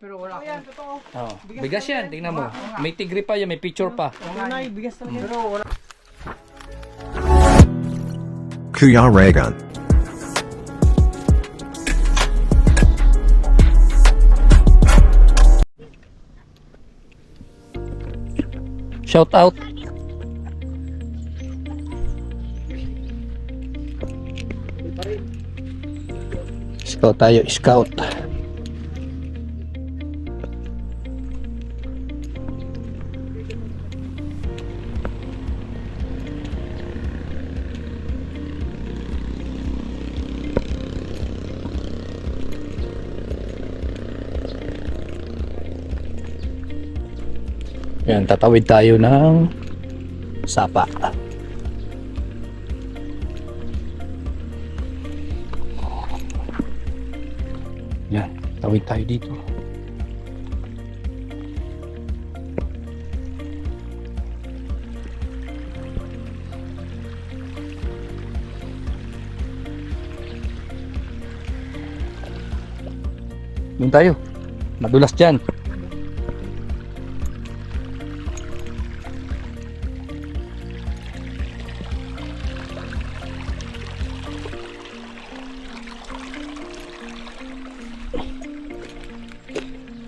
Pero wala yan, totoo. Oh, bigas yan, tingnan mo. May tigre pa yan, may picture pa. Tunay, bigas talaga. Pero wala. Kuya Raygun. Shout out. Scout tayo, scout. Yan, tatawid tayo ng sapa. Yan, tawid tayo dito. Doon tayo. Madulas dyan.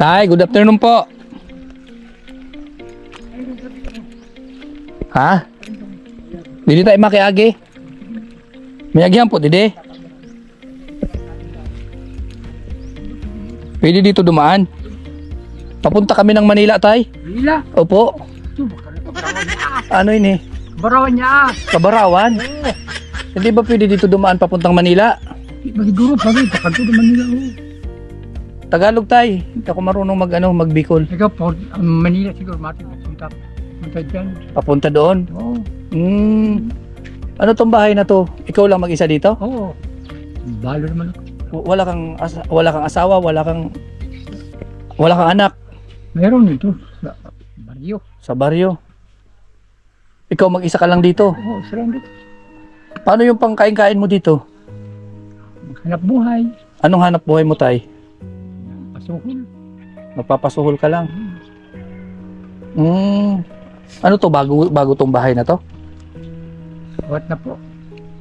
Tay, good afternoon po. Ha? Dili tayo makiagi. May agihan po, didi. Pwede dito dumaan. Papunta kami ng Manila, tay. Manila? Opo. Ano ini? Barawan niya. Kabarawan? Hindi ba pwede dito dumaan papuntang Manila? Siguro pa rin, pakanto ng Manila. Tagalog, tay. Hindi ako marunong magbikol. Ikaw po, Manila siguro mati papunta. Punta dyan. Papunta doon. Oo. Ano tong bahay na to? Ikaw lang mag-isa dito? Oo. Balo naman ako. Wala kang asawa, wala kang anak Meron dito sa baryo. sa baryo. Ikaw mag-isa ka lang dito. Oo, sarang dito. Paano yung pangkain-kain mo dito? Maghanap buhay. Anong hanap buhay mo, tay? Pasuhol. Magpapasuhol ka lang. Ano to, bago tong bahay na to? What na po?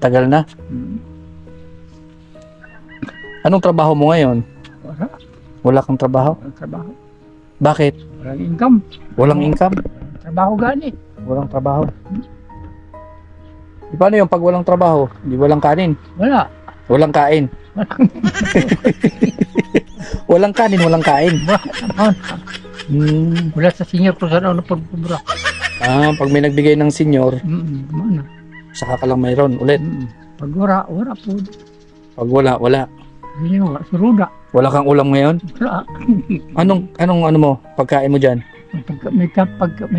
Tagal na. Anong trabaho mo ngayon? Wala. Wala kang trabaho? Walang trabaho. Bakit? Walang income. Walang income? Trabaho gani. Walang trabaho. Di paano yung pag walang trabaho? Di walang kanin? Wala. Walang kain? Walang kanin, walang kain. Wala sa senior ko sa ano pagpubra. Pag may nagbigay ng senyor, Mana? saka ka lang mayroon ulit. Pag wala po. Pag wala, wala. Hindi wala. Suruda. Wala kang ulam ngayon? Wala. Anong ano mo? Pagkain mo dyan? May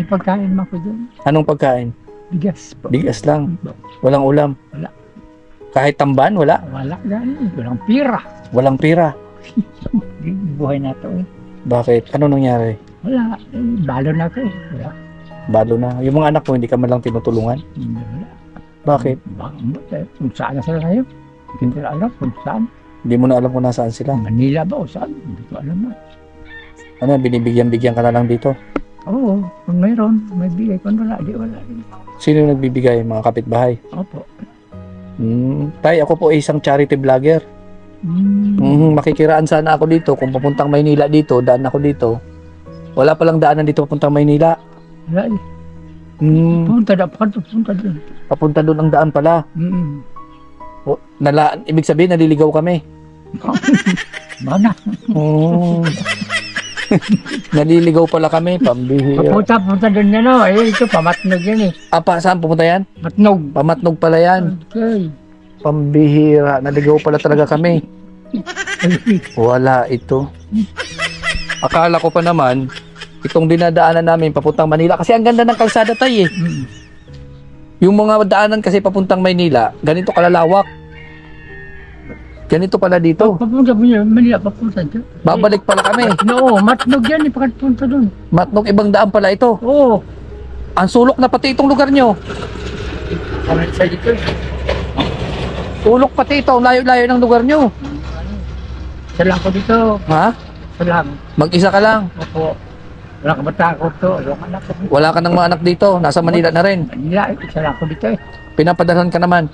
pagkain mo ko dyan. Anong pagkain? Bigas po. Bigas lang. Walang ulam? Wala. Kahit tamban? Wala? Wala gani. Walang pira. Walang pira? Buhay na to eh. Bakit? Ano nangyari? Wala. Balo na to eh. Wala. Balo na. Yung mga anak mo, hindi ka man lang tinutulungan? Hindi wala. Bakit? Kung saan na sila ngayon? Hindi nila alam kung saan. Hindi mo na alam kung nasaan sila. Manila ba o saan? Hindi ko alam na. Ano, binibigyan-bigyan ka na lang dito? Oo. Kung mayroon, may bigay. Kung wala, di wala. Sino yung nagbibigay? Mga kapitbahay? Opo. Tay, ako po ay isang charity vlogger. Makikiraan sana ako dito. Kung papuntang Maynila dito, daan ako dito. Wala palang daanan dito papuntang Maynila. Wala eh. Punta na, punta doon. Papunta doon ang daan pala. Ibig sabihin, naliligaw kami. Mana? Oh. Naliligaw pala kami, pambihira. Punta doon yan o. Ito, pamatnog yan eh. Saan pupunta yan? Matnog. Pamatnog pala yan. Okay. Pambihira, naligaw pala talaga kami. Wala ito. Akala ko pa naman, itong dinadaanan namin papuntang Manila, kasi ang ganda ng kalsada tayo eh. Yung mga daanan kasi papuntang Maynila, ganito kalalawak. Ganito pala dito. Papunta mo yan, Manila, papunta dyan. Babalik pala kami. No, matnog yan eh, pagkapunta doon. Matnog, ibang daan pala ito. Oo. Ang sulok na pati itong lugar nyo. Kami sa dito. Sulok pati ito, layo-layo ng lugar nyo. Sala ko dito. Ha? Isa lang. Mag-isa ka lang. Opo. Wala kabataan ko to. Wala ka anak ko. Wala ka ng mga anak dito. Nasa Manila na rin. Manila, isa lang ako dito eh. Pinapadalhan ka naman.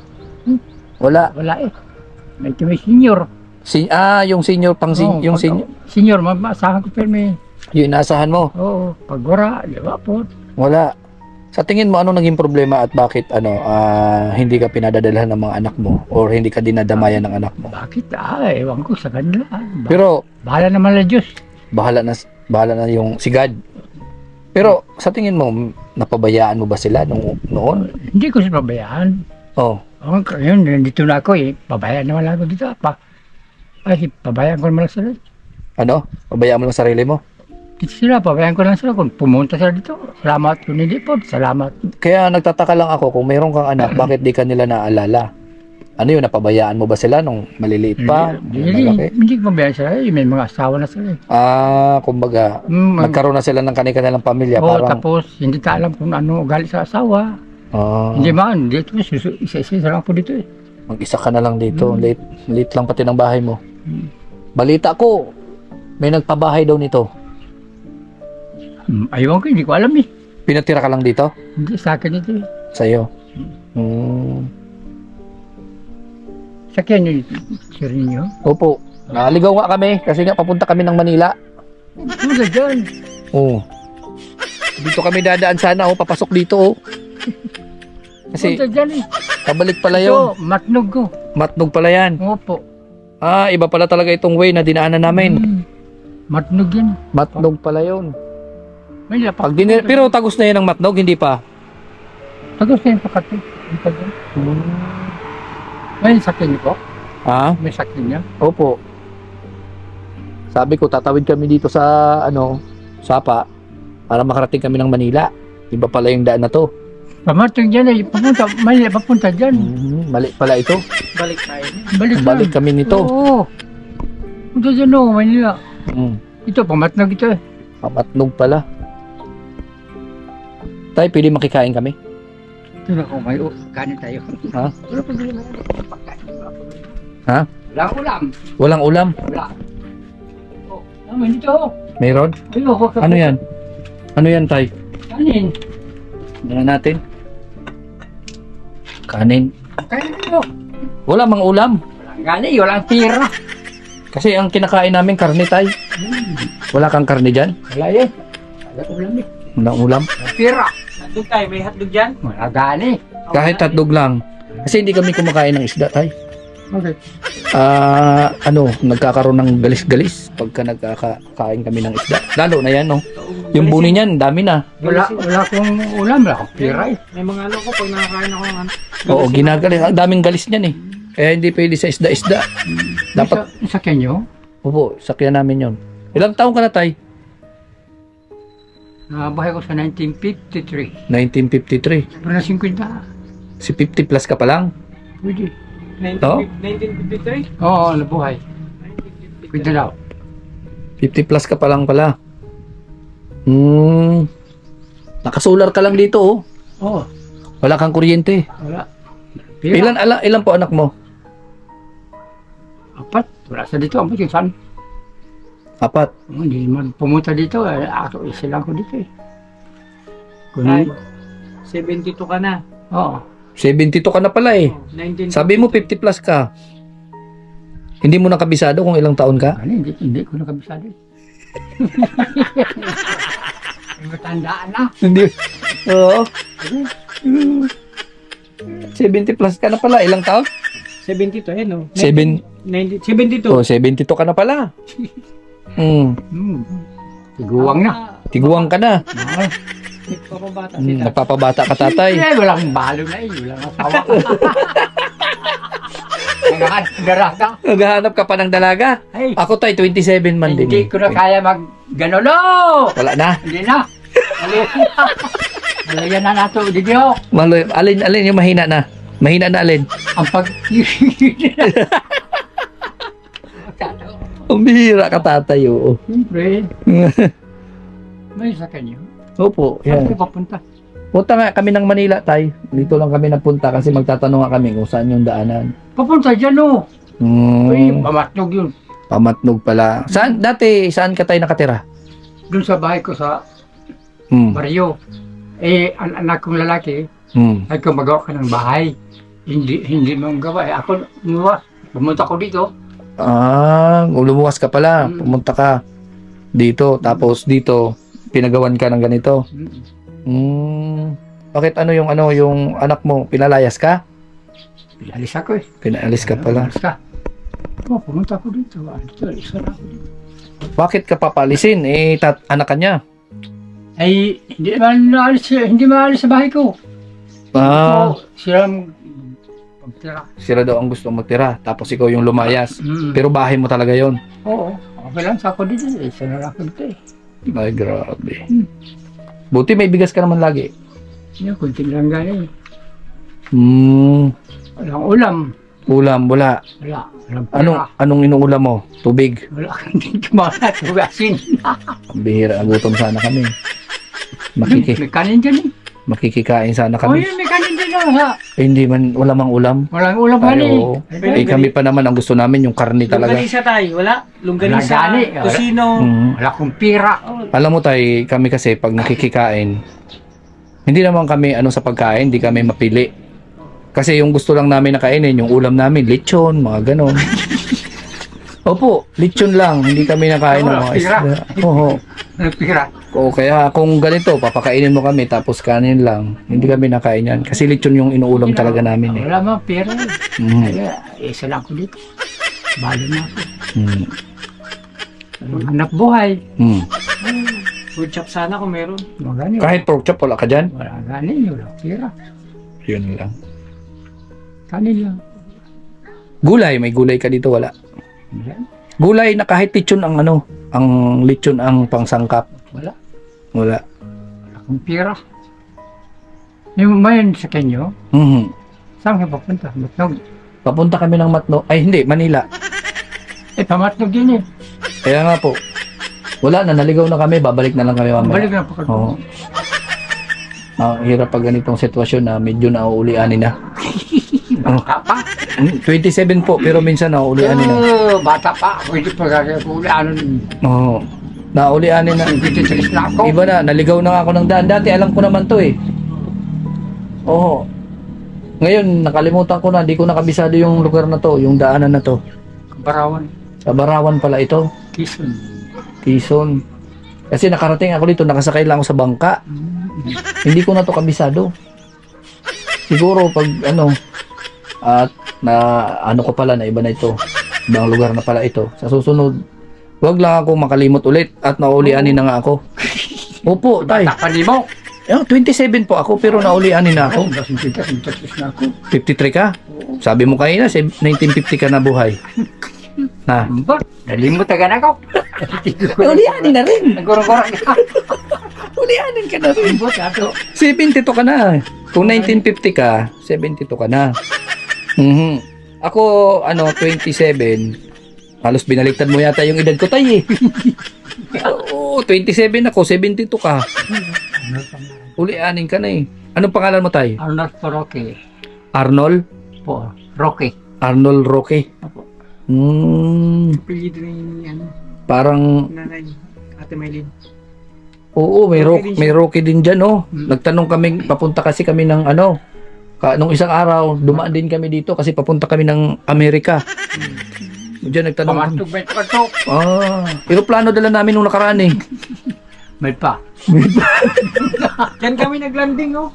Hmm. Wala. Wala eh. May senior. Yung senior pang Oo, yung pag- senior. Senior, maasahan ko pirmi. Yung inaasahan mo. Oo, pag wala, di ba po? Wala. Sa tingin mo ano naging problema at bakit hindi ka pinadadalhan ng mga anak mo or hindi ka dinadamayan ng anak mo? Bakit? Ewan ko sa kanila. Pero Bahala naman lang Diyos. bahala na yung si God. Pero sa tingin mo napabayaan mo ba sila noon? Hindi ko siya pabayaan. Oh, Yun, nandito na ako eh. Pabayaan naman lang ako dito. Pabayaan ko naman lang sila. Pabayaan mo lang sarili mo. Dito sila, pabayaan ko lang sila. Kung pumunta sila dito, salamat. Kung hindi po, salamat. Kaya nagtataka lang ako kung mayroon kang anak, bakit di ka nila naalala? Ano yun, napabayaan mo ba sila nung maliliit pa? Hindi ko pabayaan sila. May mga asawa na sila. Kumbaga, nagkaroon na sila ng kanilang pamilya. Oo, Parang, tapos hindi ka alam kung ano ugali sa asawa. Hindi man, dito isa-isa lang po dito eh. mag-isa ka na lang dito. Late lang pati ng bahay mo. Balita ko, may nagpabahay daw nito. Ayaw ko, hindi ko alam eh. Pinatira ka lang dito? Hindi sa akin ito eh. Sa'yo? Sakyan nyo, sir ninyo. Opo. Naligaw nga kami kasi nga papunta kami ng Manila. Ano ka dyan? Oo. Dito kami dadaan sana papasok dito Kasi Ano ka dyan eh? pabalik pala Ito, yun. matnog ko. Matnog pala yan. Opo. Iba pala talaga itong way na dinaanan namin. Matnog yan. Matnog pala yun. May lapak. Pero tagos na yan ang matnog, hindi pa. Tagos na yung pakati. May sakyan niyo po? May sakyan niyo? Opo. Sabi ko, tatawid kami dito sa, Sapa, para makarating kami ng Manila. Iba pala yung daan na to. Pamatog dyan eh. Papunta dyan. Mali pala ito. Balik tayo. Balik kami nito. Oo. Punta dyan o, Manila. Mm. Ito, pamatnog ito eh. Pamatnog pala. Tay, pwede makikain kami? Ito na kung may kanin tayo. Ha? Wala pa din naman pagkain. Ha? Walang ulam. Walang ulam? Wala. Oh, naman dito. Mayroon? Ano yan? Ano yan, Tay? Kanin. Tingnan natin. Kanin. Kanin dito. Wala mang ulam. Walang kanin, walang tira. Kasi ang kinakain namin karne, Tay. Wala kang karne dyan? Wala eh. Wala ulam eh. Walang ulam. Walang tira. Hotdog tayo, may hotdog dyan? Wala kanin. Kahit hotdog lang. Kasi hindi kami kumakain ng isda, Tay. Okay. Nagkakaroon ng galis-galis pagka nagkakain kami ng isda. Lalo na yan, no? Yung buni niyan, dami na. Wala akong ulam. Wala akong tira eh. May mga ano ko, pag nakakain ako ng ano. Oo, ginagalis. Ang daming galis niyan eh. Kaya hindi pwede sa isda-isda. Dapat, Sa kanyo? opo, sakyan namin yon. Ilang taong ka na, Tay? Nabahay ko sa 1953. 1953. Pero na 50. Si 50 plus ka pa lang. Pwede. 1953? Oo, nabuhay. Pwede daw. 50 plus ka pa lang pala. Nakasolar ka lang dito, oh. Oo. Wala kang kuryente. Wala. Ilan po anak mo? 4. Wala sa dito. Ang puti saan? 4. Hindi man pumunta dito. Ako isa lang ko dito eh. Ay, Kung, 72 ka na. oo. 72 ka na pala eh. 19. Sabi mo 50 plus ka. Hindi mo nakabisado kung ilang taon ka? Hindi ko nakabisado eh. May matandaan na. Hindi. Oo. 70 plus ka na pala. Ilang taon? 72 eh, no? 72. 72. Oh, 72 ka na pala. Tiguang na. Tiguang ka na. Papabata sila. Nagpapabata ka, tatay. Walang balo na eh. Walang asawa. Garata. Naghahanap ka pa ng dalaga. Ay, Ako tay, 27 man din. hindi ko na kaya mag gano'n. No! Wala na. Hindi na. Malayan na nato. Hindi ko. Alin yung mahina na? Mahina na alin? Ang pag... Ang bihira ka, tatay. Oo. Siyempre. May sa kanyo. Opo. Saan Yan. ko papunta? Punta nga kami ng Manila, tay. Dito lang kami napunta kasi magtatanong nga kami kung saan yung daanan. Papunta dyan o. Uy, Hmm. mamatnog yun. Pamatnog pala. Saan ka tayo nakatira? Doon sa bahay ko sa Hmm. baryo. Ang anak kong lalaki, Hmm. ay kung magawa ka ng bahay. Hindi mo gawa. Ako, pumunta ko dito. Lumuwas ka pala. Mm. Pumunta ka dito. Tapos dito, pinagawan ka ng ganito. Hmm. Bakit yung anak mo, pinalayas ka? Alis ako eh. Pinaalis ka pala. Alis ka. Pumunta ko dito. Alis na ako dito. Bakit ka papalisin? Anak ka niya. Ay, hindi maalis sa bahay ko. Sila magtira. Sila daw ang gusto magtira. Tapos ikaw yung lumayas. Pero bahay mo talaga yon. Oo. Okay lang sa ako dito. Isa na lang ako dito eh. Ay, grabe. Buti may bigas ka naman lagi. Yan, kunti lang gano'n. Walang ulam. Ulam, wala. Wala. Walang pera. Anong inuulam mo? Tubig. Wala kang hindi kumalat. Hugasin. Ang bihira, gutom sana kami. May kanin dyan eh. Makikikain sana Oh, kami. yun, may kanin dyan lang ha. Hindi man, wala mang ulam. Walang ulam Ay, kanin. oo. Kami pa naman, ang gusto namin yung karne talaga. Longganisa tayo, wala? Longganisa, Wala gani. kusino. Wala akong pira. Alam mo tayo, kami kasi pag nakikikain, hindi naman kami sa pagkain, hindi kami mapili. Kasi yung gusto lang namin na kainin, yung ulam namin, lechon, mga ganon. Opo, lechon lang, hindi kami nakain ng mga Pira. isda. Oo. Walang pira. O kaya kung ganito, papakainin mo kami tapos kanin lang, hindi kami nakain yan. Kasi lechon yung inuulam talaga namin eh. Wala mga pira eh. Mm. Kaya, isa lang ko dito. Balo na ako. Mm. Hanap buhay. Mm. Food shop sana kung meron. Magani. Kahit pork chop, wala ka dyan? Wala gani. Wala pira. Yun lang. Kanin lang. Gulay, may gulay ka dito, wala. Yan. Gulay na kahit lechon ang ang lechon ang pangsangkap. Wala. Wala. Wala akong pira. Yung mayon sa kanyo, Mhm. saan ka papunta? Matnog. Papunta kami ng Matno. Ay, hindi, Manila. Pamatnog din eh. Kaya nga po. Wala na, naligaw na kami. Babalik na lang kami mamaya. Balik na pa Oo. Hirap pag ganitong sitwasyon na medyo nauulianin na. Bata pa. 27 po, pero minsan nauulianin na. Bata pa. Pwede pa gagawin. Ano, Oo. Nauulianin na. 23 na ako. Iba na, naligaw na nga ako ng daan. Dati alam ko naman to eh. Oo. Ngayon, nakalimutan ko na. Di ko nakabisado yung lugar na to, yung daanan na to. Barawan. Sa Barawan pala ito. Quezon. Quezon. Kasi nakarating ako dito, nakasakay lang ako sa bangka. Hindi ko na to kabisado. Siguro pag at ko pala na iba na ito. Ibang lugar na pala ito. Sa susunod, wag lang ako makalimot ulit at naulianin na nga ako. Opo, tay. Bata pa di mo. 27 po ako pero naulianin na ako. 23 na ako. 53 ka? Sabi mo kanina, 1950 ka na buhay. Ha? Ba? Nalimot agad ako. Ulianin na rin. Nagurong-gurong ka. Ulianin ka na rin. Limbot ato. 72 ka na. Kung 1950 ka, 72 ka na. Mhm. Ako, 27. Halos binaliktad mo yata yung edad ko, tay eh. Oo, 27 ako, 72 ka. Ulianin ka na eh. Anong pangalan mo, tay? Arnold Roque. Arnold? Po. Roque. Arnold Roque. Opo. Apelido ni Parang, nanay, Ate Maylin. oo, may Roque din Roque, may Roque din dyan, oh. Nagtanong kami, papunta kasi kami ng nung isang araw, dumaan din kami dito kasi papunta kami ng Amerika. Diyan nagtanong kami. Pamatog ba ito kato? Aeroplano dala namin nung nakaraan eh. May pa. Diyan kami naglanding, oh.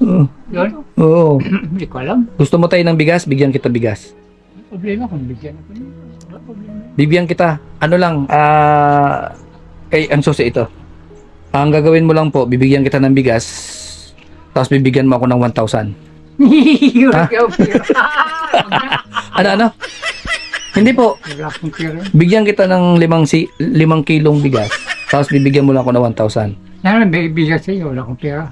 Yun. Oo. Hindi ko alam. Gusto mo tayo ng bigas? Bigyan kita bigas. Problema kung bigyan ako niya. Wala problema. Bibigyan kita. Kay ang susi ito. Ang gagawin mo lang po, bibigyan kita ng bigas. Tapos bibigyan mo ako ng 1,000. Wala akong pira. Ano? Hindi po. Wala akong pira. Bigyan kita ng 5 kilong bigas. Tapos bibigyan mo lang ako ng 1,000. Yan, may bigyan sa iyo. Wala akong pira.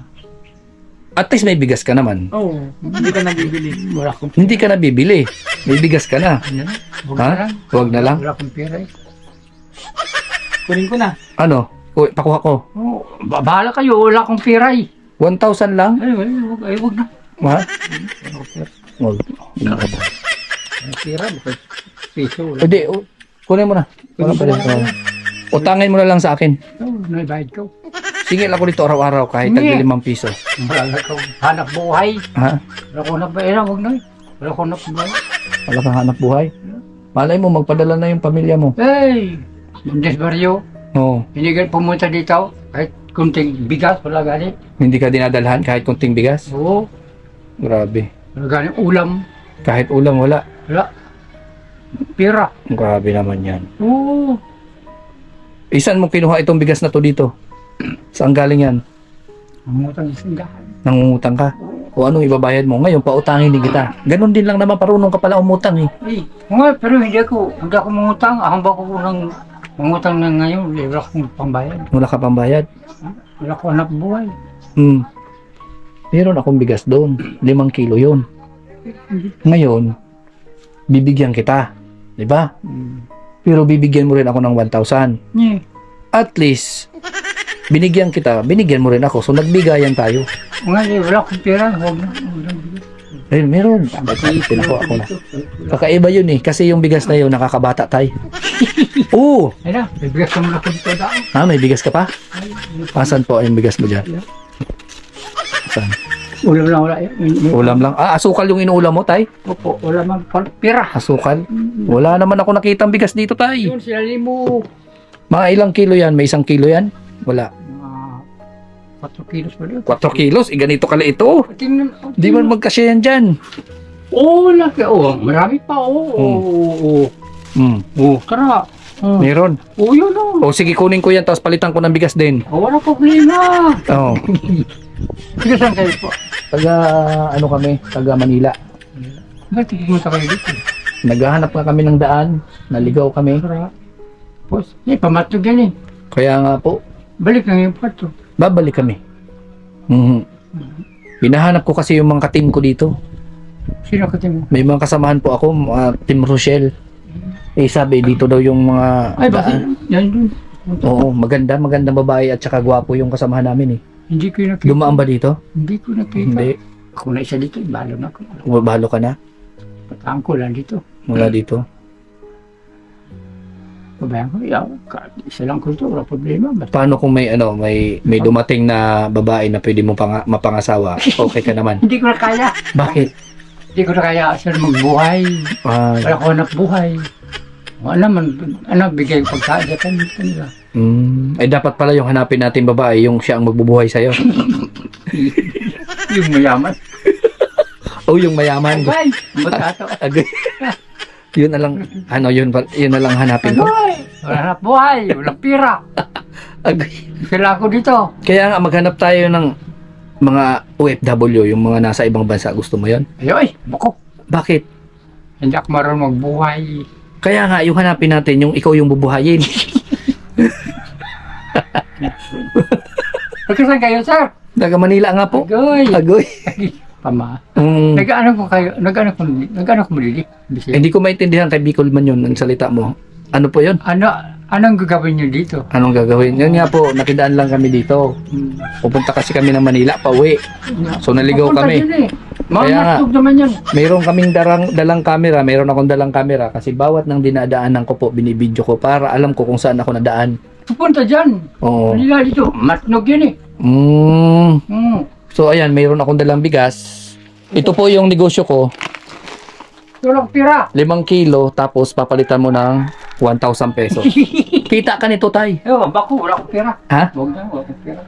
At least may bigas ka naman. Oh, hindi ka nabibili. Wala akong Hindi ka na bibili. May bigas ka na. pira. Huwag Ha? na lang. Huwag na lang. Wala akong pira eh. Kunin ko na. Ano? Uy, pakuha ko. Oh, bahala kayo. Wala akong pira eh. 1,000 lang? Huwag na. Ha? Wala akong pira. Huwag. Wala akong pira. Bakit piso? Wala. Hindi. Kunin mo na. Wala pa rin. Oo. Utangin mo na lang sa akin. Oo, naibayad ko. Singil ako dito araw-araw kahit tag Hindi. 5 piso. Wala ko hanap buhay. Ha? Wala ko hanap buhay. Wag na. Wala ko hanap buhay. Wala kang hanap buhay. Malay mo, magpadala na yung pamilya mo. Hey! Mendes Barrio. Oo. Hindi ka pumunta dito. Kahit kunting bigas, wala gani. Hindi ka dinadalhan kahit kunting bigas. Oo. Grabe. Wala gani ulam. Kahit ulam, wala. Wala. Pira. Grabe naman yan. Oo. Isan mo kinuha itong bigas na to dito? Saan galing yan? Ang utang sa singgahan. Nangungutang ka? O anong ibabayad mo? Ngayon, pautangin din kita. Ganon din lang naman, parunong ka pala umutang eh. Eh, nga, pero hindi ako mangutang. Ahang ba ko nang mangutang na ngayon. Wala akong pambayad. Wala ka pang bayad. Wala ko hanap buhay. Meron akong bigas doon. 5 kilo yun. Ngayon, bibigyan kita. Diba? Pero bibigyan mo rin ako ng 1,000. Yeah. At least, binigyan kita, binigyan mo rin ako. So, nagbigayan tayo. Nga, wala akong pera. Huwag na. Walang bigas. Ayun, meron. Pinakuha ko na. Kakaiba yun eh. Kasi yung bigas na yun, nakakabata tayo. Oo! Ay na, may bigas naman ako dito daan. Ha, may bigas ka pa? Asan po yung bigas mo dyan? Saan? Ulam lang wala. Ulam lang. Ah, asukal yung inuulam mo, tay? Opo, wala mang pera. Asukal? Wala naman ako nakitang bigas dito, tay. Yun, sila mo. Mga ilang kilo yan? May 1 kilo yan? Wala. Mga 4 kilos pa rin. 4 kilos? Ganito kala ito. Tingnan. Di man magkasya yan dyan. Oo, laki. Oo, marami pa. Oo. Oo, tara. Meron. Oo, yun o. O sige, kunin ko yan, tapos palitan ko ng bigas din. Wala problema. Oo. Sige, saan kayo po? Taga, ano kami? Taga Manila. Ba't pumunta kayo dito? Naghahanap nga kami ng daan. Naligaw kami. Tara. Pos, pamatog yan eh. Kaya nga po, Balik na yung pato. babalik kami. Hinahanap ko kasi yung mga ka-team ko dito. Sino ka mo? May mga kasamahan po ako, mga Team Rochelle. Eh sabi, dito daw yung mga Ay, bakit? Yan dun. Oo, maganda babae at saka gwapo yung kasamahan namin eh. Hindi ko nakita. Dumaan ba dito? Hindi ko nakita. Hindi. Ako na isa dito, balo na ako. Balo ka na? Pataan ko lang dito. Mula dito. Pabayaan ko, isa lang ko dito, wala problema. Basta Paano kung may ano, may dumating na babae na pwede mo mapangasawa? Okay ka naman. hindi ko na kaya. Bakit? Hindi ko na kaya sir magbuhay. Ah, Wala ko anak buhay. Ano man, bigay ko pagkain sa kanila. ay dapat pala yung hanapin natin babae, yung siya ang magbubuhay sa'yo. Yung mayaman. O yung mayaman. Ay, magkato. Agay. Yun na lang, ano yun na lang hanapin ko. Ay, wala anak buhay, walang pira. Agay. Sila ako dito. Kaya nga maghanap tayo ng mga OFW, yung mga nasa ibang bansa. Gusto mo yon? Ayoy, bako. Bakit? Hindi ako marunong magbuhay. Kaya nga, yung hanapin natin, yung ikaw yung bubuhayin. Pagkasan kayo, sir? Taga Manila nga po. Agoy. Agoy. Pama. Mm. Nag-ano ko kayo, nag-ano ko malili. Hindi ko maintindihan kay Bicol man yun, ang salita mo. Ano po yun? Anong gagawin nyo dito? Anong gagawin? Yun nga po, nakidaan lang kami dito. Pupunta kasi kami ng Manila, pauwi. So naligaw Pupunta kami. dyan eh. Mga Kaya nga. matug naman yan. Mayroon kaming dalang camera, mayroon akong dalang camera kasi bawat nang dinadaanan ko po, binibidyo ko para alam ko kung saan ako nadaan. Pupunta dyan. Oo. Manila dito. Matnog yan eh. So ayan, mayroon akong dalang bigas. Ito po yung negosyo ko, Tulog pira. 5 kilo, tapos papalitan mo ng 1,000 pesos. Kita ka nito, tay. Ewan, bako, wala akong pira. Ha? Huwag na, wala akong pira.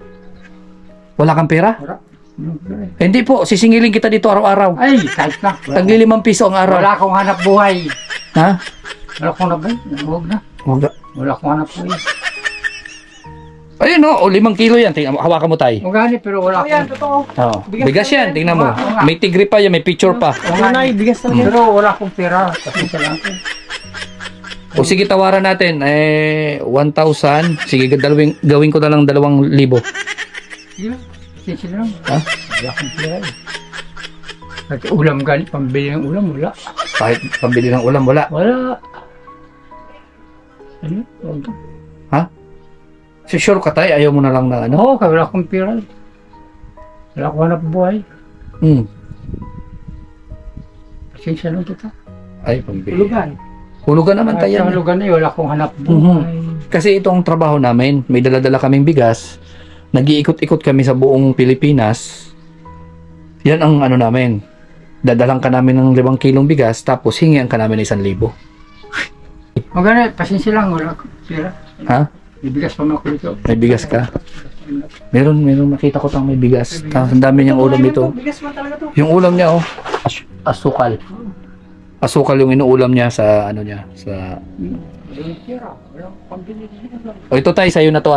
Wala kang pera? Wala. Walang pira eh. Hindi po, sisingilin kita dito araw-araw. Ay, kahit na. Tagli 5 piso ang araw. Wala akong hanap buhay. Ha? Wala akong hanap buhay. Huwag na. Wag. Wala akong hanap buhay. Ayun o, 5 kilo yan. Tingnan mo, hawakan mo, tay. Magani, pero wala akong... totoo. Oh. Bigas yan, tingnan mo. Oo nga. May tigre pa yan, may picture pa. Nanay, bigas talaga. Pero wala akong pira. Kasi sa lang ako. O sige, tawaran natin. 1,000. Sige, gawin ko na lang 2,000. Sige lang. Sige lang. Ha? Wala akong pira eh. At ulam gali, pambili ng ulam, wala. Kahit pambili ng ulam, wala. Wala. Ano? Huwag na. Si sure ka, tay, ayaw mo na lang na ano? Oo, kaya wala akong pira. Wala akong hanap buhay. Hmm. Pasensya lang kita. Ay, pambili. Tulugan. Hulugan naman tayo. Sa lugar na yun, wala akong hanap buhay. Kasi ito ang trabaho namin. May dala-dala kaming bigas. Nag-iikot-ikot kami sa buong Pilipinas. Yan ang ano namin. Dadalang ka namin ng 5 kilong bigas, tapos hingian ka namin ng 1,000. Magana, pasensya lang, wala akong pera. Ha? Ibigas pa mo ako dito. May bigas ka? Meron. Nakita ko tang may bigas. Tapos ang dami niyang ulam dito. Bigas man talaga to. Yung ulam niya, asukal. Asukal yung inuulam niya sa ano niya. Sa... Walang pera, walang pambili. O ito tayo, sa'yo na to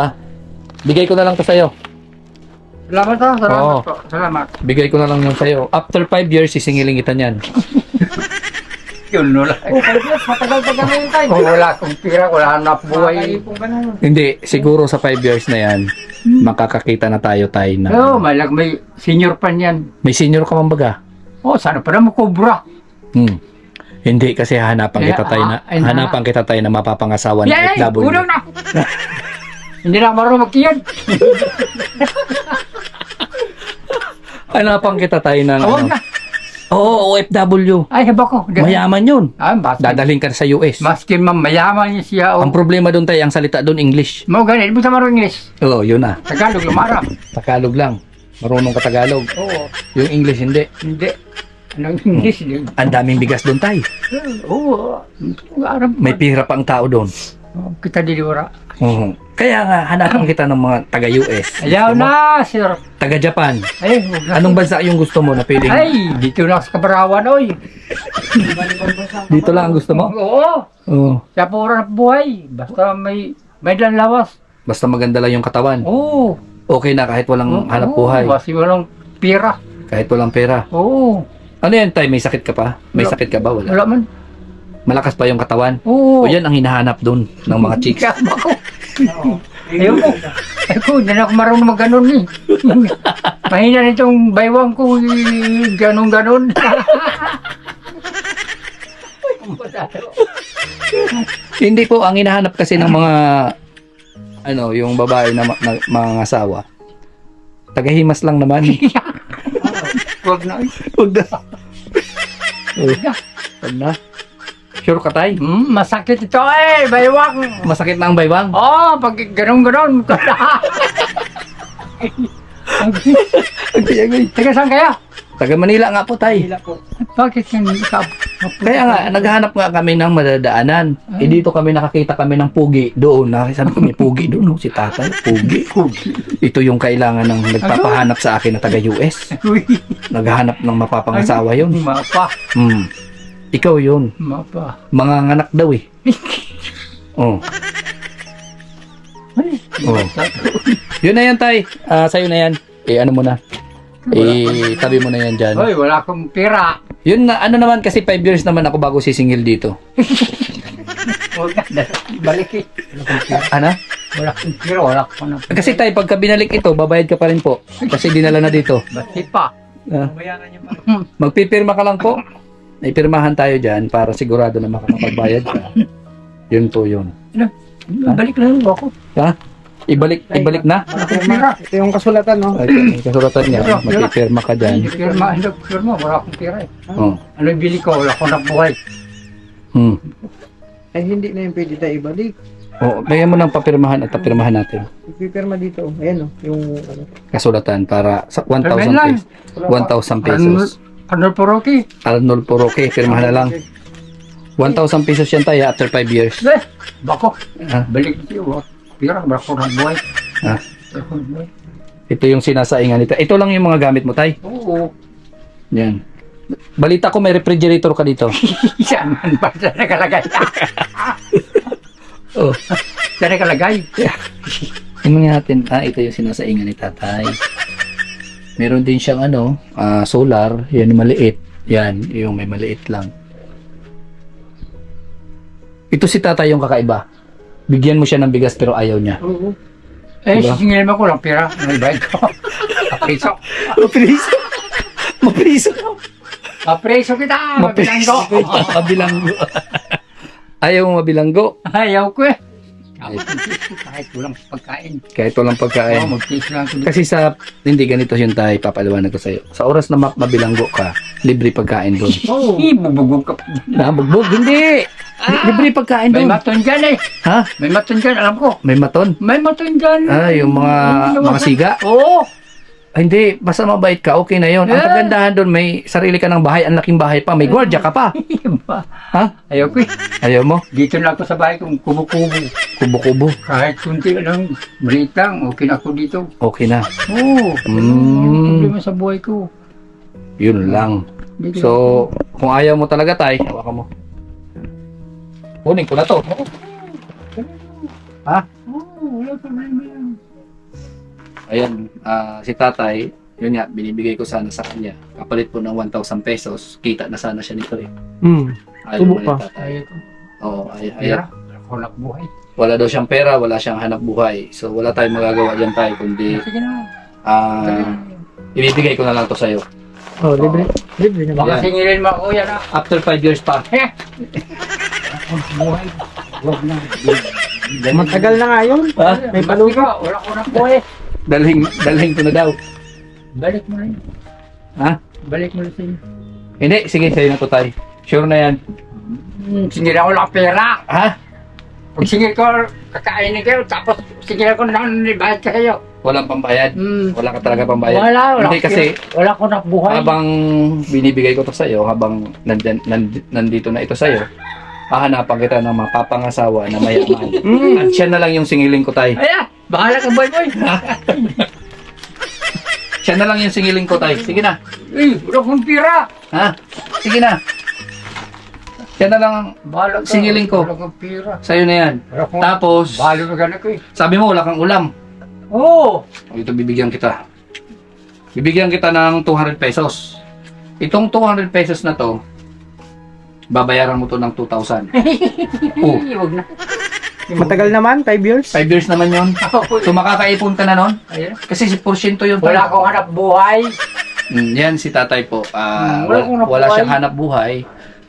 Bigay ko na lang to sa'yo. Salamat ha, salamat Oo. po. Salamat. Bigay ko na lang yung sa'yo. After 5 years, sisingiling kita niyan. Yun, wala. Bigas, matagal-tagal na yun tayo. Kung wala akong pera, wala hanap buhay. Makaipong ka na. Hindi, siguro sa 5 years na yan, makakakita na tayo na. Oo, may senior pa niyan. May senior ka man baga? Oh, sana pa na makubra. Hindi, kasi hanapan kita tayo na, Ay, na. hanapan kita tayo na mapapangasawa ng Yay! FW. Unang na! Hindi na ako marunong magkiyan. Hanapan kita tayo ng Awag na. Oo, OFW. Ay, haba ko. Mayaman yun. Basket. Dadalhin ka sa US. Maskin man, mayaman niya siya. Ang problema doon tayo, ang salita doon English. Mau ganit, mo sa marunong English. Oo, yun na. Tagalog, lumarap. Tagalog lang. Marunong ka Tagalog. Oo. Yung English hindi. Hindi. Anong English? Ang daming bigas doon tayo. Oo. Arab. May pira pa ang tao doon. Kita diliwara. Oo. Kaya nga, hanapan kita ng mga taga-US. Ayaw na, sir. Taga-Japan. Ay, huwag na. Anong bansa yung gusto mo na pwedeng? Ay, dito na ako sa Kabarawan, oy. Dito lang ang gusto mo? Oo. Oo. Siya po na buhay. Basta may lawas. Basta maganda lang yung katawan. Oo. Okay na kahit walang hanap Oo, buhay. Basta walang pira. Kahit walang pera. Oo. Ano yan, Tay? May sakit ka pa? May Wala. sakit ka ba? Wala. Wala man. Malakas pa yung katawan? Oo. O yan ang hinahanap doon ng mga chicks. Kama ko. Ayaw ko. Ayaw ko, hindi na ako marunong mag-ganon eh. Mahina na itong baywang ko, ganon-ganon. Hindi po, ang hinahanap kasi ng mga yung babae na, mga asawa. Tagahimas lang naman. Huwag na. Huwag na. Huwag na. Sure ka, Tay? Masakit ito eh, baywang. Masakit na ang baywang? Oo, pag ganon-ganon. Taga saan kaya? Taga Manila nga po, Tay. Bakit yan ikaw? Kaya nga, naghahanap nga kami ng madadaanan. Dito kami nakakita kami ng pugi doon. Sabi ko, may pugi doon, si tatay. Pugi. Ito yung kailangan ng nagpapahanap sa akin na taga-US. Uy, Naghahanap ng mapapangasawa yun. mapa. Ikaw yun. Mapa. Mga nganak daw eh. Oh. Oh. Yun na yan, Tay. Sa'yo na yan. Ano mo na. Tabi mo na yan dyan. Hoy, wala akong pera. Yun na, ano naman kasi 5 years naman ako bago sisingil dito. Huwag na, balik eh. Ano? Wala akong pera, wala akong pera. Kasi Tay, pagka binalik ito, babayad ka pa rin po. Kasi dinala na dito. Bakit pa? Bayaran niya pa. Magpipirma ka lang po. May pirmahan tayo dyan para sigurado na makakapagbayad ka. Yun po yun. Balik lang ako. Ha? Ibalik na? Wala akong pera. Ito yung kasulatan, no? Ay, may kasulatan niya. Magpipirma ka dyan. Hindi pirma, wala akong pera eh. Oh. Ano yung bili ko? Wala akong nabuhay. Ay, hindi na yung pwede tayo ibalik. Oh, bigyan mo ng papirmahan at papirmahan natin. Ipipirma dito. Ayan, no? Yung, Kasulatan para sa 1,000 Permen lang. pesos. 1,000 pesos. Arnold Poroki. Arnold Poroque, pirmahan na lang. 1,000 pesos yan tayo after 5 years. Eh, bako. Ah. Balik siya. Pira, wala akong nabuhay. Ah. Wala akong nabuhay. Ito yung sinasaingan nito. Ito lang yung mga gamit mo, Tay. Oo. Yan. Balita ko may refrigerator ka dito. Saan man ba? Saan nakalagay? Oh. Saan nakalagay? Ano nga natin? Ito yung sinasaingan ni Tatay. Meron din siyang solar. Yan yung maliit. Yan, yung may maliit lang. Ito si Tatay yung kakaiba. Bigyan mo siya ng bigas pero ayaw niya. oo. Eh, Diba? sisingilin mo ko lang pera. Ano ibayad ko? Apreso. Mapriso. Mapriso. Apreso kita. Mabilang ko. Mabilanggo. Ayaw mo mabilanggo. Ayaw ko eh. Kahit walang pagkain. Kahit walang pagkain. Oo, mag-taste lang ko. Kasi hindi ganito yung Tay, papaliwanag ko sa'yo. Sa oras na mabilanggo ka, libre pagkain doon. Oo. Bubugog ka pa. Nabugbog, hindi! Libre pagkain May doon. maton dyan eh. Ha? May maton dyan, alam ko. May maton? May maton dyan. Yung mga siga? Oo. Ay, hindi, basta mabait ka, okay na yon. Ang Yeah. kagandahan doon, may sarili ka ng bahay, ang laking bahay pa, may gwardiya ka pa. Ha? Ayaw ko eh. Ayaw mo? Dito na ako sa bahay kong kumukubo. Kubo-kubo. Kahit kunti lang, maliit lang, okay na ako dito. Okay na. Oo. Mm. Problema sa buhay ko. Yun lang. Dito So, kung ayaw mo talaga, tay, hawakan mo. Kunin ko na to. Ha? Oo, wala problema yan. Ayan, si tatay, yun nga, binibigay ko sana sa kanya. Kapalit po ng 1,000 pesos. Kita na sana siya nito eh. Ayaw Tubo mo pa. ni tatay. Ayaw ko. Oo, ayaw. Pera. Ako na buhay. Wala daw siyang pera, wala siyang hanap buhay. So, wala tayong magagawa dyan tayo, kundi Sige na. ibibigay ko na lang to sa'yo. Oh, libre. Libre na ba? Baka Yan. singilin mo ako yan ah. After 5 years pa. Eh! Ako na buhay. Huwag na. Matagal na nga yun. Ha? May Basta palupa. ka, wala ko na buhay. Dalhin ko na daw. Balik mo na yun. Ha? Balik mo na sa inyo. Hindi, sige, sa'yo na to tayo. Sure na yan. Singil ako lang pera. Ha? Pag singil ko, kakainin kayo, tapos singil ko nang nibahid ka kayo. Walang pambayad? Hmm. Wala ka talaga pambayad? Wala Hindi kasi, wala ko na buhay. habang binibigay ko to sa'yo, habang nandito na ito sa'yo, hahanapan kita ng mapapangasawa na mayaman. At siya na lang yung singiling ko, tay. Ayan, bahala ka boy boy. Siya na lang yung singiling ko, tay. Sige na. Eh, wala kong pira. Ha? Sige na. Siya na lang Bahala ka. Singiling ko. Wala kong pira. sa'yo na yan. Wala kong... Tapos, Bahala na gano'n ko eh. sabi mo wala kang ulam. Oo. O, ito bibigyan kita. Bibigyan kita ng 200 pesos. Itong 200 pesos na to, babayaran mo to ng 2,000. Oh, Huwag na. Matagal naman, 5 years. 5 years naman yon. So makakaipon ka na nun? Ayan. Kasi si porsyento yun. Wala akong hanap buhay. Yan si tatay po. wala akong hanap wala buhay. siyang hanap buhay.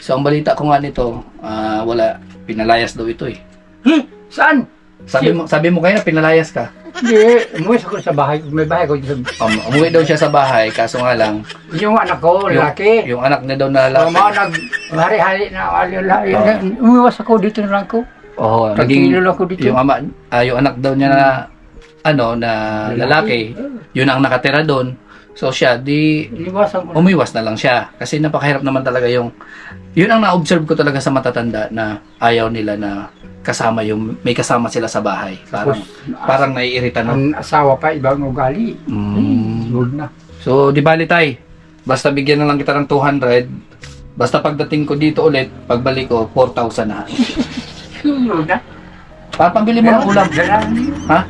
So ang balita ko nga nito, wala, pinalayas daw ito eh. Saan? Sabi mo kaya pinalayas ka. Hindi. Umuwi ako sa bahay. May bahay ko dito. Umuwi daw siya sa bahay, kaso nga lang, Yung anak ko, lalaki. yung anak niya daw na Mga lalaki. hari-hari na umiwas ako dito na lang ko. Oo, Nagkilo lang ako dito. yung ama, yung anak daw niya na na lalaki, yun ang nakatira doon. So siya, Iniwasan ko. umiwas na lang siya. Kasi napakahirap naman talaga yun ang na-observe ko talaga sa matatanda na ayaw nila na kasama may kasama sila sa bahay. Parang naiirita na. Ang asawa pa, ibang ugali. Huwag na. So, di bali tay, basta bigyan na lang kita ng 200, basta pagdating ko dito ulit, pagbalik ko, 4,000 na. Huwag na. Papambili mo ng ulam. Ha?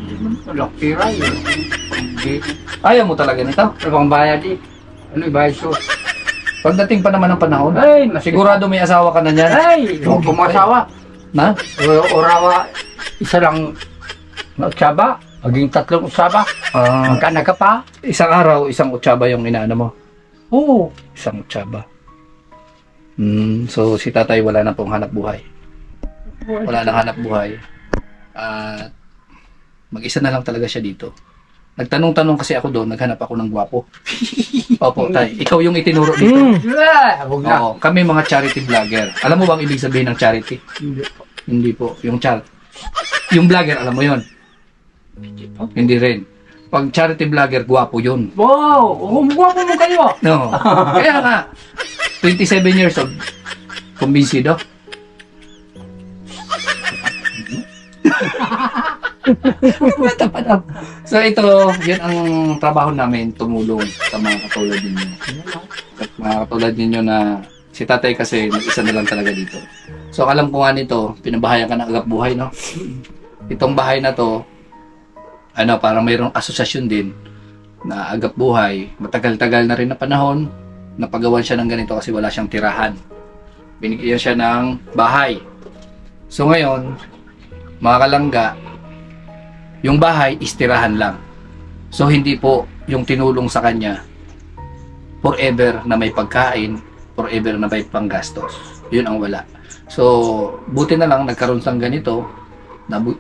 Wala pira yun. Ayaw mo talaga nito? Ano bang bayad eh? Ano yung bayad ko? Pagdating pa naman ng panahon, Ay, sigurado may asawa ka na niyan. Ay, huwag pumasawa. Na? Orawa, isa lang utsaba. Maging 3 utsaba. Magkana ka pa? Isang araw, isang utsaba yung inaano mo. Oo. Isang utsaba. So, si tatay wala na pong hanap buhay. Wala nang hanap buhay. At mag-isa na lang talaga siya dito. Nagtanong-tanong kasi ako doon, naghanap ako ng gwapo. Opo, tay. Ikaw yung itinuro dito. Huwag na. Oo, kami mga charity vlogger. Alam mo bang ibig sabihin ng charity? Hindi po. Yung yung vlogger, alam mo yon? Hindi rin. Pag charity vlogger, gwapo yun. Wow! Umugwapo mo kayo. No. Kaya nga, 27 years old. Kumbinsido. So ito, yun ang trabaho namin, tumulong sa mga katulad ninyo. At mga katulad ninyo na si tatay kasi mag-isa na lang talaga dito. So alam ko nga nito, pinabahayan ka ng agap buhay, no? Itong bahay na to, parang mayroong asosasyon din na agap buhay. Matagal-tagal na rin na panahon, napagawan siya ng ganito kasi wala siyang tirahan. Binigyan siya ng bahay. So ngayon, mga kalangga, yung bahay is tirahan lang. So hindi po yung tinulong sa kanya forever na may pagkain, forever na may panggastos. Yun ang wala. So buti na lang nagkaroon sang ganito,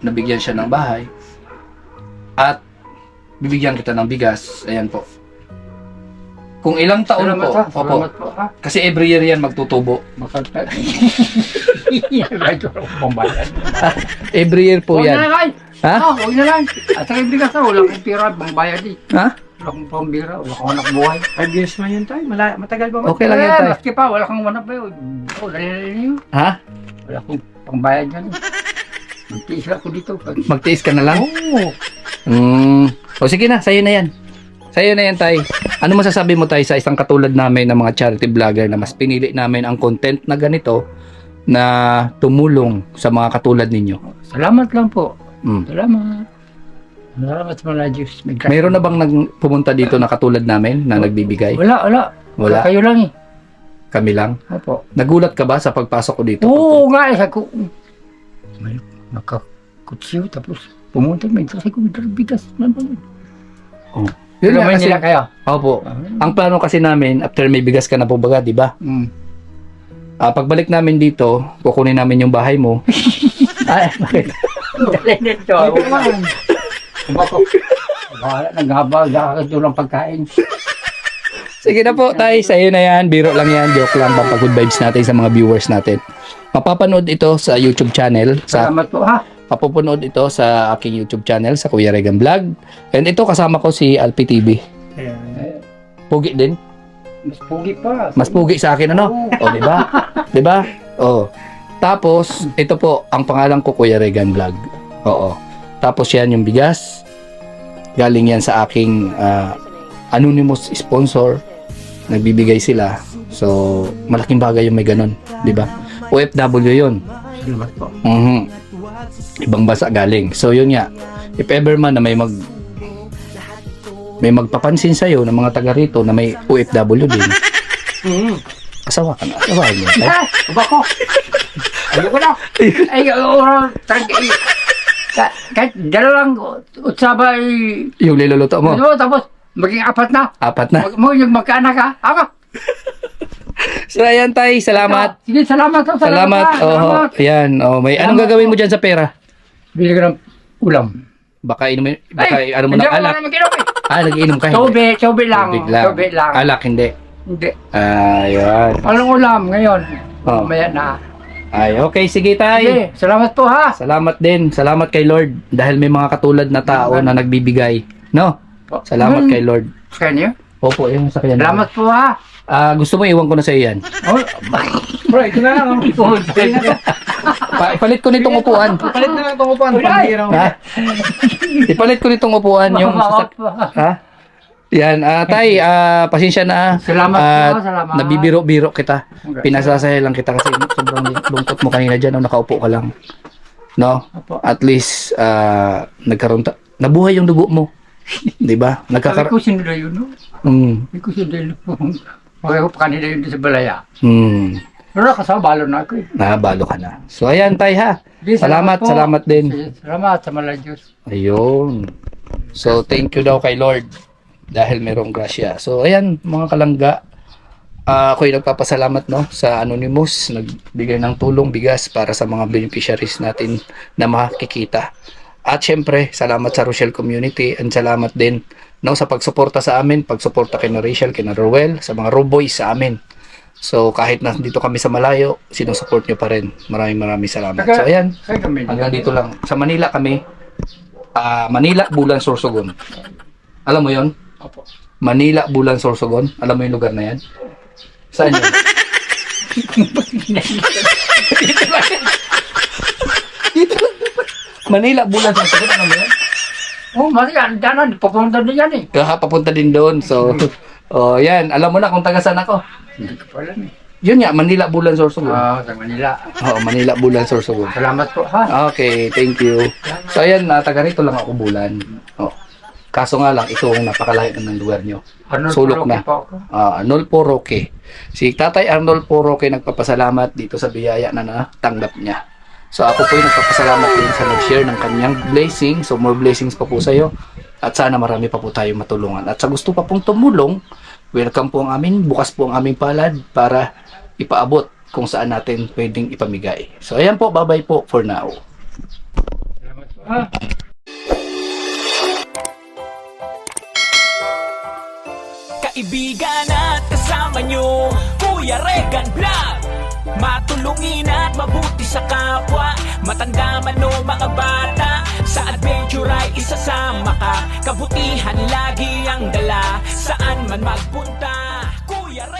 nabigyan siya ng bahay at bibigyan kita ng bigas. Ayan po. Kung ilang taon Salamat po. ha. Opo. Salamat po ha. Kasi every year yan magtutubo. Makanta. Ito ako pambayad. Every year po Huwag na yan. lang ay. Ha? Huwag na lang. At saka bigas na, wala akong pira, pambayad eh. Ha? Wala akong pambira, wala akong anak buhay. 5 years man yun tayo. Matagal pa man. Okay lang yan, tay. Maski pa, wala kang anak buhay. Oh, dali yun. Ha? Wala akong pambayad yan. Magtiis ako dito. Magtiis ka na lang? Oo. O sige na, sa'yo na yan. Sa'yo na yan, tay. Ano masasabi mo, tay, sa isang katulad namin ng mga charity vlogger na mas pinili namin ang content na ganito na tumulong sa mga katulad ninyo? Salamat lang po. Mm. Salamat. Salamat sa mga Diyos. Mayroon na bang pumunta dito na katulad namin na nagbibigay? Wala. Wala. Kayo lang eh. Kami lang. Opo. Nagulat ka ba sa pagpasok ko dito? Oo nga eh. Ako, may nakakutsiyo tapos pumunta may kasi ko bigas. Yun nga kasi, nila kayo. opo. Ang plano kasi namin, after may bigas ka na po baga, di ba? Pagbalik namin dito, kukunin namin yung bahay mo. Ay, bakit? Dali nito. Bako. Wala, naghaba. Ito lang pagkain. Sige na po, tay. Sa'yo na yan. Biro lang yan. Joke lang. Pampag-good vibes natin sa mga viewers natin. Mapapanood ito sa YouTube channel. Salamat po ha. Papupunod ito sa aking YouTube channel, sa Kuya Regan Vlog. And ito, kasama ko si Alpi TV. Pugi din. Mas pugi pa. Mas pugi sa akin, ano? O, di ba? Di ba? O. Tapos, ito po, ang pangalan ko, Kuya Regan Vlog. Oo. Tapos yan yung bigas. Galing yan sa aking anonymous sponsor. Nagbibigay sila. So, malaking bagay yung may ganun. Di ba? OFW yun. Salamat po. Ibang bansa galing. So, yun nga. If ever man na may magpapansin sa'yo ng mga taga rito na may OFW din, asawa ka na. Asawa mo. Bako. Ayoko na. Ay, oral. Kahit dalawang utsaba ay... Yung niluluto mo. Ano, tapos maging apat na. Apat na. Mo yung magkaanak ha. Ako. So, ayan, tay. Salamat. Sige, salamat. Salamat. Oh, ayan. Oh, may anong gagawin mo dyan sa pera? Bili ka ng ulam. Baka inumin, baka ano mo ng alak. Nag-iinom ka. Tubig lang. Tubig lang. Alak, hindi. Hindi. Ayan. Anong ulam ngayon? Oh. Mamaya na. Ay, okay. Sige, tay. Sige, salamat po ha. Salamat din. Salamat kay Lord. Dahil may mga katulad na tao na nagbibigay. No? Salamat kay Lord. Sa kanyo? Opo, yung sa kanya. Salamat po ha. Gusto mo iwan ko na sa iyo yan. Oh, Bro, ito na lang. Ipalit ko nitong upuan. Palit na lang itong upuan. Ha? Ipalit ko nitong upuan yung ha? Yan, tay, pasensya na. Salamat po, salamat. Nabibiro-biro kita. Pinasasaya lang kita kasi sobrang lungkot mo kanina dyan, nakaupo ka lang. No? At least, nabuhay yung dugo mo. Di ba? Sabi ko sinula yun, no? Sabi ko sinula yun. Pagkako pa kanina yun sa balaya. Pero nakasabalo na ako eh. Nabalo ka na. So, ayan, tay, ha? Salamat po. Salamat din. Salamat sa mga Diyos. Ayun. So, thank you daw kay Lord dahil merong grasya. So, ayan, mga kalangga. Ako'y nagpapasalamat, no, sa Anonymous. Nagbigay ng tulong, bigas para sa mga beneficiaries natin na makikita. At syempre, salamat sa Rochelle Community and salamat din, no, sa pagsuporta sa amin, pagsuporta kay na Rachel, kay na Rowell, sa mga Roboys sa amin. So, kahit na dito kami sa malayo, sinusupport nyo pa rin. Maraming salamat. So, ayan. Hanggang dito lang. Sa Manila kami. Manila, Bulan, Sorsogon. Alam mo yon? Opo. Manila, Bulan, Sorsogon. Alam mo yung lugar na yan? Saan yun? Dito lang. Manila, Bulan, Sorsogon. Alam mo yan? Oh, mali yan. Diyan, papunta din yan eh. Papunta din doon. So, yan. Alam mo na kung taga saan ako. Hindi ko pa alam eh. Yun nga, Manila, Bulan, Sorsogon. Sa Manila. Manila, Bulan, Sorsogon. Salamat po ha. Okay, thank you. So ayan, taga rito lang ako, Bulan. Kaso nga lang, ito ang napakalayo ng lugar nyo. Sulok na. Arnolfo Roque. Si Tatay Arnolfo Roque nagpapasalamat dito sa biyaya na natanggap niya. So ako po yung nagpapasalamat din sa nag-share ng kanyang blessing. So more blessings pa po sa iyo. At sana marami pa po tayong matulungan. At sa gusto pa pong tumulong, welcome po ang amin. Bukas po ang aming palad para ipaabot kung saan natin pwedeng ipamigay. So ayan po, bye-bye po for now. Salamat po ha. kaibigan at kasama nyo, Kuya Regan Vlog. Matulungin at mabuti sa kapwa, matanda man o mga bata, sa adventure ay isasama ka. Kabutihan lagi ang dala, saan man magpunta, Kuya Regan.